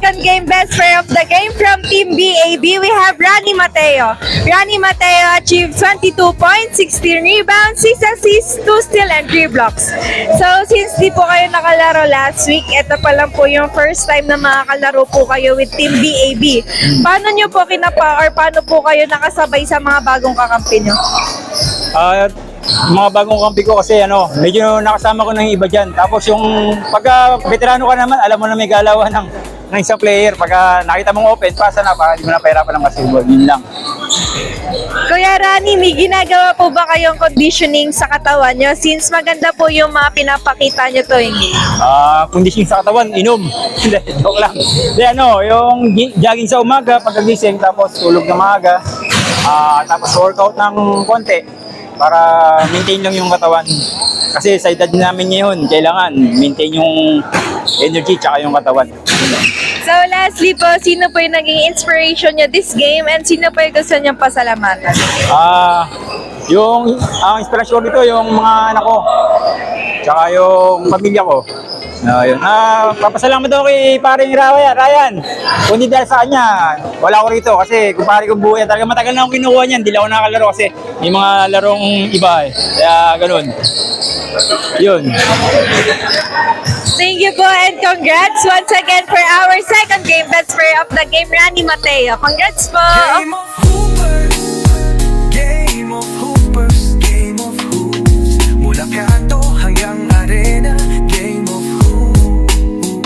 second game, best player of the game from Team BAB, we have Rani Mateo. Rani Mateo achieved 22 points, 16 rebounds, 6 assists, 2 steals, and 3 blocks. So, since di po kayo nakalaro last week, ito pa lang po yung first time na makakalaro po kayo with Team BAB. Paano nyo po or paano po kayo nakasabay sa mga bagong kakampi nyo? Mga bagong kampi ko kasi medyo nakasama ko ng iba dyan. Tapos yung pagka veterano ka naman, alam mo na may galawan ng isang player. Pagka nakita mong open, pasa na, para hindi mo na pahirapan ng basketball. Yun lang. Kuya Rani, may ginagawa po ba kayong conditioning sa katawan nyo? Since maganda po yung mga pinapakita nyo to eh. Conditioning sa katawan, inom. Hindi, joke lang. Hindi, yung jogging sa umaga, pagkagising, tapos tulog na maaga. Tapos workout ng konti para maintain lang yung katawan. Kasi sa edad namin ngayon, kailangan maintain yung energy tsaka yung katawan. So lastly po, sino po yung naging inspiration nyo this game and sino po yung gusto nyo pasalamatan? Ang inspirasyon nito yung mga anak ko tsaka yung pamilya ko. Yun. Papasalamat ako kay paring Ryan. Kung hindi dahil sa kanya, wala ako rito kasi kung pare kong buhay, talaga matagal na akong kinukuha niyan. Hindi lang ako nakakalaro kasi may mga larong iba eh. Kaya ganun. Yun. Thank you po and congrats once again for our second game, best player of the game, Rani Mateo. Congrats po! Game of Hooper.